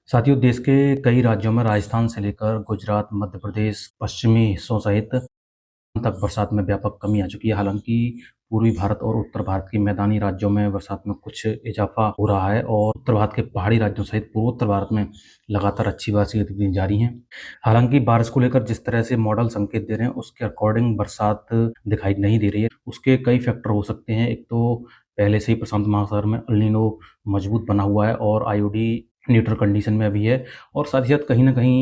साथियों, देश के कई राज्यों में राजस्थान से लेकर गुजरात, मध्य प्रदेश, पश्चिमी हिस्सों सहित तक बरसात में व्यापक कमी आ चुकी है। हालाँकि पूर्वी भारत और उत्तर भारत के मैदानी राज्यों में बरसात में कुछ इजाफ़ा हो रहा है और उत्तर भारत के पहाड़ी राज्यों सहित पूर्वोत्तर भारत में लगातार अच्छी बारिश गतिविधियाँ जारी हैं। हालाँकि बारिश को लेकर जिस तरह से मॉडल संकेत दे रहे हैं, उसके अकॉर्डिंग बरसात दिखाई नहीं दे रही है। उसके कई फैक्टर हो सकते हैं। एक तो पहले से ही प्रशांत महासागर में एल नीनो मजबूत बना हुआ है और आईओडी न्यूट्रल कंडीशन में अभी है और साथ ही साथ कहीं न कहीं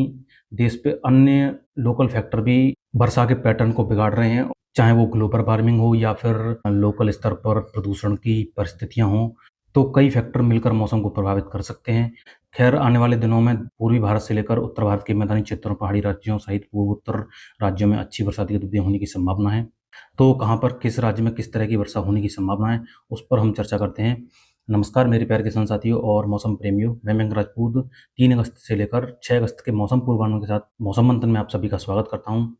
देश पे अन्य लोकल फैक्टर भी वर्षा के पैटर्न को बिगाड़ रहे हैं, चाहे वो ग्लोबल वार्मिंग हो या फिर लोकल स्तर पर प्रदूषण की परिस्थितियाँ हों, तो कई फैक्टर मिलकर मौसम को प्रभावित कर सकते हैं। खैर, आने वाले दिनों में पूर्वी भारत से लेकर उत्तर भारत के मैदानी क्षेत्रों, पहाड़ी राज्यों सहित पूर्वोत्तर राज्यों में अच्छी बरसाती गतिविधियाँ होने की संभावना है। तो कहाँ पर, किस राज्य में किस तरह की वर्षा होने की संभावना है, उस पर हम चर्चा करते हैं। नमस्कार मेरे प्यारे किसान साथियों और मौसम प्रेमियों, मैं मयंक राजपूत 3 अगस्त से लेकर 6 अगस्त के मौसम पूर्वानुमान के साथ मौसम मंथन में आप सभी का स्वागत करता हूँ।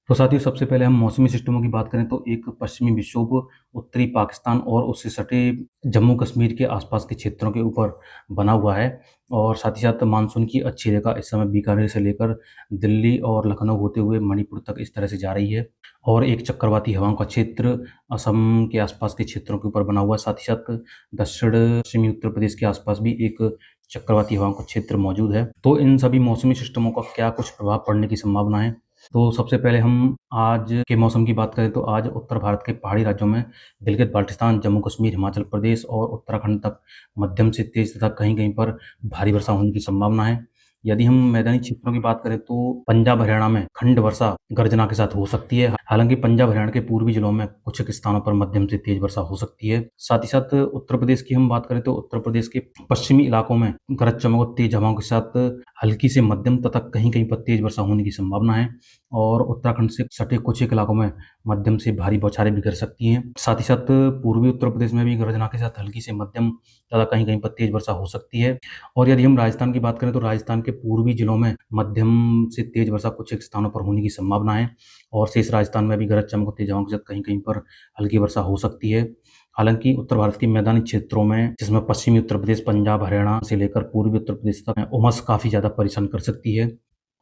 तो साथियों, सबसे पहले हम मौसमी सिस्टमों की बात करें तो एक पश्चिमी विक्षोभ उत्तरी पाकिस्तान और उससे सटे जम्मू कश्मीर के आसपास के क्षेत्रों के ऊपर बना हुआ है और साथ ही साथ मानसून की अच्छी रेखा इस समय बीकानेर से लेकर दिल्ली और लखनऊ होते हुए मणिपुर तक इस तरह से जा रही है और एक चक्रवाती हवाओं का क्षेत्र असम के आसपास के क्षेत्रों के ऊपर बना हुआ है। साथ ही साथ दक्षिण पश्चिमी उत्तर प्रदेश के आसपास भी एक चक्रवाती हवाओं का क्षेत्र मौजूद है। तो इन सभी मौसमी सिस्टमों का क्या कुछ प्रभाव पड़ने की संभावना है? तो सबसे पहले हम आज के मौसम की बात करें तो आज उत्तर भारत के पहाड़ी राज्यों में गिलगित-बाल्टिस्तान, जम्मू-कश्मीर, हिमाचल प्रदेश और उत्तराखंड तक मध्यम से तेज़ तथा कहीं-कहीं पर भारी वर्षा होने की संभावना है। यदि हम मैदानी क्षेत्रों की बात करें तो पंजाब, हरियाणा में खंड वर्षा गर्जना के साथ हो सकती है। हालाँकि पंजाब, हरियाणा के पूर्वी जिलों में कुछ एक स्थानों पर मध्यम से तेज़ वर्षा हो सकती है। साथ ही साथ उत्तर प्रदेश की हम बात करें तो उत्तर प्रदेश के पश्चिमी इलाकों में गरज चमक और तेज़ हवाओं के साथ हल्की से मध्यम तथा कहीं-कहीं पर तेज़ वर्षा होने की संभावना है और उत्तराखंड से सटे कुछ एक इलाकों में मध्यम से भारी बौछारें भी गिर सकती हैं। साथ ही साथ पूर्वी उत्तर प्रदेश में भी गर्जना के साथ हल्की से मध्यम तथा कहीं-कहीं पर तेज़ वर्षा हो सकती है और यदि हम राजस्थान की बात करें तो राजस्थान के पूर्वी जिलों में मध्यम से तेज़ वर्षा कुछ एक स्थानों पर होने की संभावना है और शेष राजस्थान में भी गरज चमक और तेज़ हवाओं के साथ कहीं-कहीं पर हल्की वर्षा हो सकती है। हालाँकि उत्तर भारत के मैदानी क्षेत्रों में, जिसमें पश्चिमी उत्तर प्रदेश, पंजाब, हरियाणा से लेकर पूर्वी उत्तर प्रदेश तक उमस काफ़ी ज़्यादा परेशान कर सकती है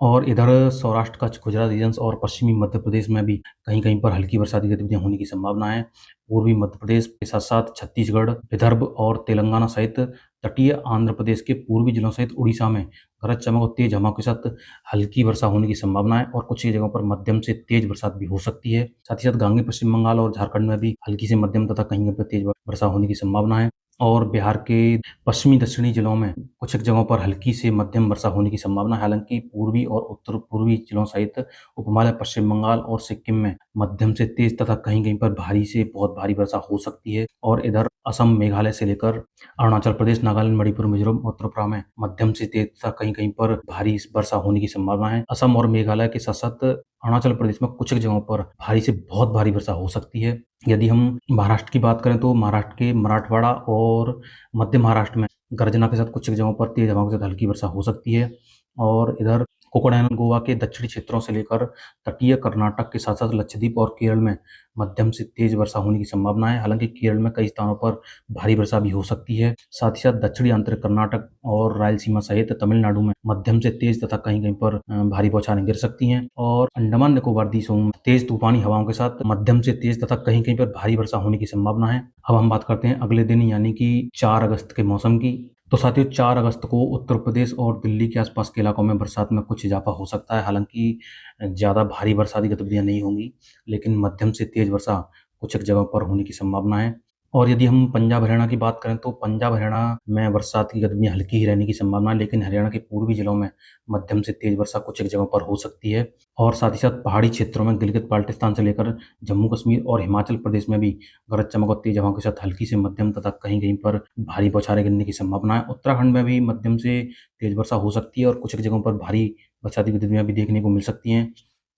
और इधर सौराष्ट्र, कच्छ, गुजरात रीजन्स और पश्चिमी मध्य प्रदेश में भी कहीं-कहीं पर हल्की बरसाती गतिविधियाँ होने की संभावना है। पूर्वी मध्य प्रदेश के साथ-साथ छत्तीसगढ़, विदर्भ और तेलंगाना सहित तटीय आंध्र प्रदेश के पूर्वी जिलों सहित उड़ीसा में गरज चमक और तेज़ हवाओं के साथ हल्की वर्षा होने की संभावना है और कुछ ही जगहों पर मध्यम से तेज़ बरसात भी हो सकती है। साथ ही साथ गांगे पश्चिम बंगाल और झारखंड में भी हल्की से मध्यम तथा कहीं पर तेज़ वर्षा होने की संभावना है और बिहार के पश्चिमी दक्षिणी जिलों में कुछ एक जगहों पर हल्की से मध्यम वर्षा होने की संभावना है। हालाँकि पूर्वी और उत्तर-पूर्वी जिलों सहित उपहिमालय, पश्चिम बंगाल और सिक्किम में मध्यम से तेज़ तथा कहीं-कहीं पर भारी से बहुत भारी वर्षा हो सकती है और इधर असम, मेघालय से लेकर अरुणाचल प्रदेश, नागालैंड, मणिपुर, मिज़ोरम और त्रिपुरा में मध्यम से तेज़ तथा कहीं-कहीं पर भारी वर्षा होने की संभावना है। असम और मेघालय के साथ-साथ अरुणाचल प्रदेश में कुछ एक जगहों पर भारी से बहुत भारी वर्षा हो सकती है। यदि हम महाराष्ट्र की बात करें तो महाराष्ट्र के मराठवाड़ा और मध्य महाराष्ट्र में गर्जना के साथ कुछ एक जगहों पर तेज़ हवाओं के साथ हल्की वर्षा हो सकती है और इधर कोकण एंड गोवा के दक्षिणी क्षेत्रों से लेकर तटीय कर्नाटक के साथ-साथ लक्षद्वीप और केरल में मध्यम से तेज़ वर्षा होने की संभावना है। हालाँकि केरल में कई स्थानों पर भारी वर्षा भी हो सकती है। साथ ही साथ दक्षिणी आंतरिक कर्नाटक और रायलसीमा सहित तमिलनाडु में मध्यम से तेज़ तथा कहीं-कहीं पर भारी बौछारें गिर सकती हैं और अंडमान निकोबार द्वीपों में तेज़ तूफ़ानी हवाओं के साथ मध्यम से तेज़ तथा कहीं-कहीं पर भारी वर्षा होने की संभावना है। अब हम बात करते हैं अगले दिन यानी कि 4 अगस्त के मौसम की। तो साथियों, 4 अगस्त को उत्तर प्रदेश और दिल्ली के आसपास के इलाकों में बरसात में कुछ इजाफा हो सकता है। हालाँकि ज़्यादा भारी बरसाती गतिविधियाँ नहीं होंगी, लेकिन मध्यम से तेज़ वर्षा कुछ एक जगहों पर होने की संभावना है। और यदि हम पंजाब, हरियाणा की बात करें तो पंजाब, हरियाणा में बरसात की गतिविधियाँ हल्की ही रहने की संभावना है, लेकिन हरियाणा के पूर्वी जिलों में मध्यम से तेज़ वर्षा कुछ एक जगहों पर हो सकती है। और साथ ही साथ पहाड़ी क्षेत्रों में गिलगित-बाल्टिस्तान से लेकर जम्मू-कश्मीर और हिमाचल प्रदेश में भी गरज चमक और तेज़ हवाओं के साथ हल्की से मध्यम तथा कहीं-कहीं पर भारी बौछारें गिरने की संभावना है। उत्तराखंड में भी मध्यम से तेज़ वर्षा हो सकती है और कुछ एक जगहों पर भारी बरसाती गतिविधियाँ भी देखने को मिल सकती हैं।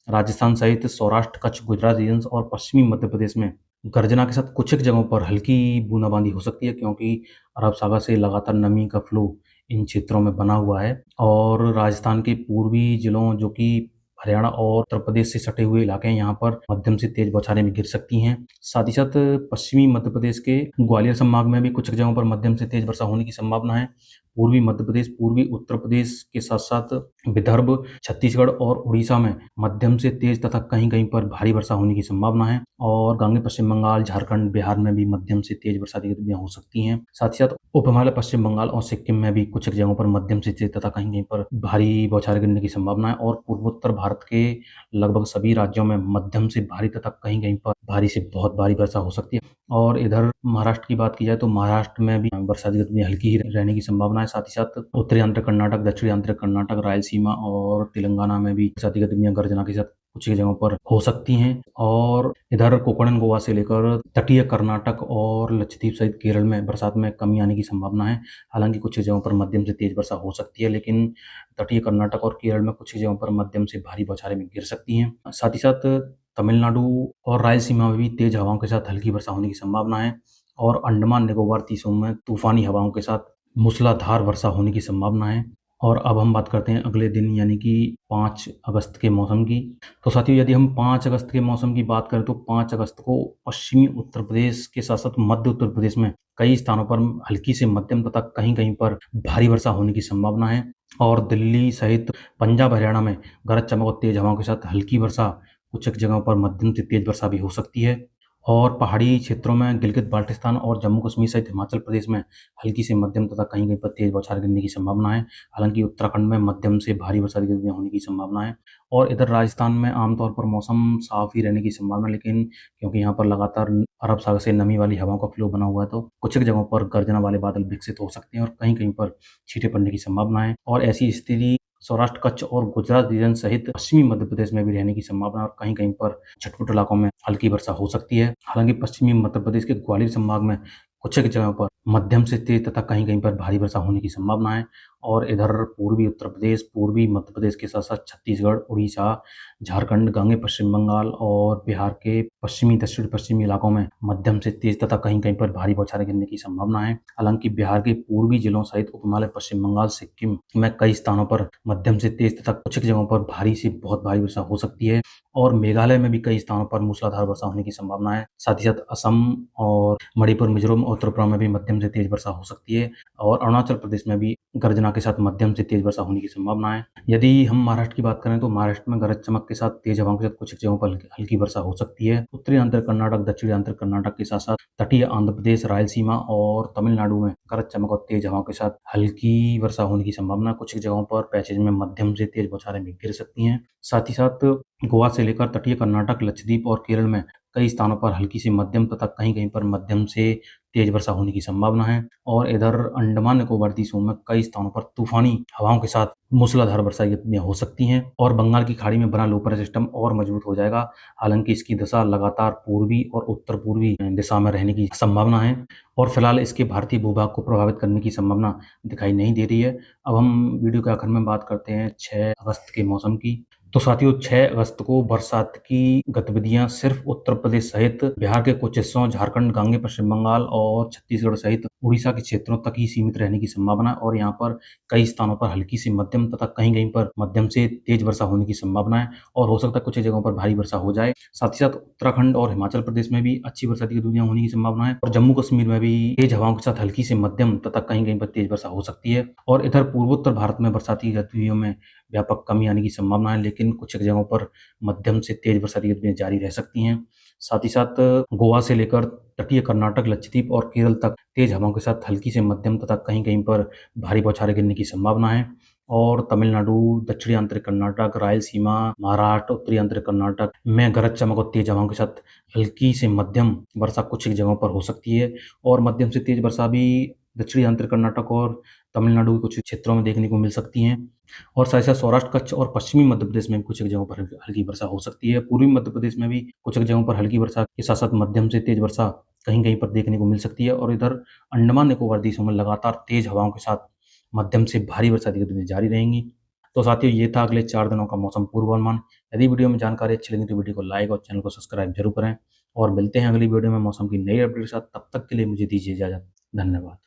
राजस्थान सहित सौराष्ट्र, कच्छ, गुजरात रीजन्स और पश्चिमी मध्य प्रदेश में गर्जना के साथ कुछ एक जगहों पर हल्की बूंदाबांदी हो सकती है क्योंकि अरब सागर से लगातार नमी का फ्लो इन क्षेत्रों में बना हुआ है और राजस्थान के पूर्वी जिलों जो कि हरियाणा और उत्तर प्रदेश से सटे हुए इलाके हैं, यहाँ पर मध्यम से तेज बौछारें भी गिर सकती हैं। साथ ही साथ पश्चिमी मध्य प्रदेश के ग्वालियर संभाग में भी कुछ जगहों पर मध्यम से तेज वर्षा होने की संभावना है। पूर्वी मध्य प्रदेश, पूर्वी उत्तर प्रदेश के साथ-साथ विदर्भ, छत्तीसगढ़ और उड़ीसा में मध्यम से तेज तथा कहीं-कहीं पर भारी वर्षा होने की संभावना है और गांगे पश्चिम बंगाल, झारखंड, बिहार में भी मध्यम से तेज वर्षा की गतिविधियां हो सकती हैं। साथ ही साथ उप हिमालय पश्चिम बंगाल और सिक्किम में भी कुछ जगहों पर मध्यम से तेज तथा कहीं-कहीं पर भारी बौछारें गिरने की संभावना है और पूर्वोत्तर भारत के लगभग सभी राज्यों में मध्यम से भारी तथा कहीं-कहीं पर भारी से बहुत भारी वर्षा हो सकती है। और इधर महाराष्ट्र की बात की जाए तो महाराष्ट्र में भी वर्षा की गतिविधियां हल्की ही रहने की संभावना है। साथ ही साथ उत्तरी आंध्र कर्नाटक, दक्षिणी आंध्र कर्नाटक, रायलसीमा और तेलंगाना में भी वर्षा की गतिविधियां गर्जना के साथ कुछ ही जगहों पर हो सकती हैं और इधर कोंकण गोवा से लेकर तटीय कर्नाटक और लक्षद्वीप सहित केरल में बरसात में कमी आने की संभावना है। हालांकि कुछ जगहों पर मध्यम से तेज वर्षा हो सकती है, लेकिन तटीय कर्नाटक और केरल में कुछ जगहों पर मध्यम से भारी बौछारें भी गिर सकती हैं। साथ ही साथ तमिलनाडु और रायलसीमा में भी तेज हवाओं के साथ हल्की वर्षा होने की संभावना है और अंडमान निकोबार द्वीपों में तूफानी हवाओं के साथ मूसलाधार वर्षा होने की संभावना है। और अब हम बात करते हैं अगले दिन यानी कि 5 अगस्त के मौसम की। तो साथियों, यदि हम 5 अगस्त के मौसम की बात करें तो 5 अगस्त को पश्चिमी उत्तर प्रदेश के साथ-साथ मध्य उत्तर प्रदेश में कई स्थानों पर हल्की से मध्यम तथा कहीं-कहीं पर भारी वर्षा होने की संभावना है और दिल्ली सहित पंजाब, हरियाणा में गरज चमक और तेज हवाओं के साथ हल्की वर्षा, कुछ एक जगहों पर मध्यम से तेज वर्षा भी हो सकती है और पहाड़ी क्षेत्रों में गिलगित बाल्टिस्तान और जम्मू कश्मीर सहित हिमाचल प्रदेश में हल्की से मध्यम तथा कहीं-कहीं पर तेज बौछारें गिरने की संभावना है। हालांकि उत्तराखंड में मध्यम से भारी वर्षा की गतिविधियां होने की संभावना है और इधर राजस्थान में आमतौर पर मौसम साफ ही रहने की संभावना है, लेकिन क्योंकि यहाँ पर लगातार अरब सागर से नमी वाली हवाओं का फ्लो बना हुआ है तो कुछ एक जगहों पर गर्जना वाले बादल विकसित हो सकते हैं और कहीं-कहीं पर छींटे पड़ने की संभावना है और ऐसी स्थिति सौराष्ट्र, कच्छ और गुजरात रीजन सहित पश्चिमी मध्य प्रदेश में भी रहने की संभावना है और कहीं-कहीं पर छुटपुट इलाकों में हल्की वर्षा हो सकती है। हालांकि पश्चिमी मध्य प्रदेश के ग्वालियर संभाग में कुछ एक जगहों पर मध्यम से तेज तथा कहीं-कहीं पर भारी वर्षा होने की संभावना है और इधर पूर्वी उत्तर प्रदेश, पूर्वी मध्य प्रदेश के साथ-साथ छत्तीसगढ़, उड़ीसा, झारखंड, गांगे पश्चिम बंगाल और बिहार के पश्चिमी, दक्षिण पश्चिमी इलाकों में मध्यम से तेज तथा कहीं-कहीं पर भारी बौछारें गिरने की संभावना है। हालांकि बिहार के पूर्वी जिलों सहित उप हिमालय पश्चिम बंगाल, सिक्किम में कई स्थानों पर मध्यम से तेज तथा कुछ एक जगहों पर भारी से बहुत भारी वर्षा हो सकती है और मेघालय में भी कई स्थानों पर मूसलाधार वर्षा होने की संभावना है। साथ ही साथ असम और मणिपुर, मिजोरम और त्रिपुरा में भी मध्यम से तेज वर्षा हो सकती है और अरुणाचल प्रदेश में भी गर्जना के साथ मध्यम से तेज वर्षा होने की संभावना है। यदि हम महाराष्ट्र की बात करें तो महाराष्ट्र में गरज चमक के साथ तेज हवाओं के साथ कुछ जगहों पर हल्की वर्षा हो सकती है। उत्तरी आंध्र कर्नाटक, दक्षिणी आंध्र कर्नाटक के साथ साथ तटीय आंध्र प्रदेश, रायलसीमा और तमिलनाडु में गरज चमक और तेज हवाओं के साथ हल्की वर्षा होने की संभावना। कुछ जगहों पर पैसेज में मध्यम से तेज बौछारें भी गिर सकती हैं। साथ ही साथ गोवा से लेकर तटीय कर्नाटक, लक्षद्वीप और केरल में कई स्थानों पर हल्की से मध्यम तथा कहीं-कहीं पर मध्यम से तेज वर्षा होने की संभावना है और इधर अंडमान निकोबार द्वीपों में कई स्थानों पर तूफानी हवाओं के साथ मूसलाधार वर्षा की घटनाएं हो सकती हैं और बंगाल की खाड़ी में बना लो प्रेशर सिस्टम और मजबूत हो जाएगा। हालांकि इसकी दिशा लगातार पूर्वी और उत्तर पूर्वी दिशा में रहने की संभावना है और फिलहाल इसके भारतीय भूभाग को प्रभावित करने की संभावना दिखाई नहीं दे रही है। अब हम वीडियो के आखिर में बात करते हैं 6 अगस्त के मौसम की। तो साथियों, 6 अगस्त को बरसात की गतिविधियां सिर्फ उत्तर प्रदेश सहित बिहार के कुछ हिस्सों, झारखंड, गांगे पश्चिम बंगाल और छत्तीसगढ़ सहित उड़ीसा के क्षेत्रों तक ही सीमित रहने की संभावना है और यहाँ पर कई स्थानों पर हल्की से मध्यम तथा कहीं-कहीं पर मध्यम से तेज वर्षा होने की संभावना है और हो सकता है कुछ जगहों पर भारी वर्षा हो जाए। साथ ही साथ उत्तराखंड और हिमाचल प्रदेश में भी अच्छी वर्षा की गतिविधियां होने की संभावना है और जम्मू कश्मीर में भी तेज हवाओं के साथ हल्की से मध्यम तथा कहीं-कहीं पर तेज वर्षा हो सकती है और इधर पूर्वोत्तर भारत में बरसाती गतिविधियों में व्यापक कमी आने की संभावना है, लेकिन कुछ एक जगहों पर मध्यम से तेज बरसाती गतिविधियां जारी रह सकती हैं। साथ ही साथ गोवा से लेकर तटीय कर्नाटक, लक्षद्वीप और केरल तक तेज हवाओं के साथ हल्की से मध्यम तथा कहीं-कहीं पर भारी बौछारें गिरने की संभावना है और तमिलनाडु, दक्षिणी आंतरिक कर्नाटक, रायलसीमा, महाराष्ट्र, उत्तरी आंतरिक कर्नाटक में गरज चमक और तेज हवाओं के साथ हल्की से मध्यम वर्षा कुछ एक जगहों पर हो सकती है और मध्यम से तेज वर्षा भी दक्षिणी आंतरिक कर्नाटक और तमिलनाडु के कुछ क्षेत्रों में देखने को मिल सकती हैं और साथ ही साथ सौराष्ट्र, कच्छ और पश्चिमी मध्य प्रदेश में भी कुछ एक जगहों पर हल्की वर्षा हो सकती है। पूर्वी मध्य प्रदेश में भी कुछ एक जगहों पर हल्की वर्षा के साथ साथ मध्यम से तेज वर्षा कहीं-कहीं पर देखने को मिल सकती है और इधर अंडमान निकोबार द्वीपों में लगातार तेज हवाओं के साथ मध्यम से भारी वर्षा की गतिविधियां जारी रहेंगी। तो साथियों, ये था अगले 4 दिनों का मौसम पूर्वानुमान। यदि वीडियो में जानकारी अच्छी लगी तो वीडियो को लाइक और चैनल को सब्सक्राइब जरूर करें और मिलते हैं अगली वीडियो में मौसम की नई अपडेट के साथ। तब तक के लिए मुझे दीजिए इजाजत। धन्यवाद।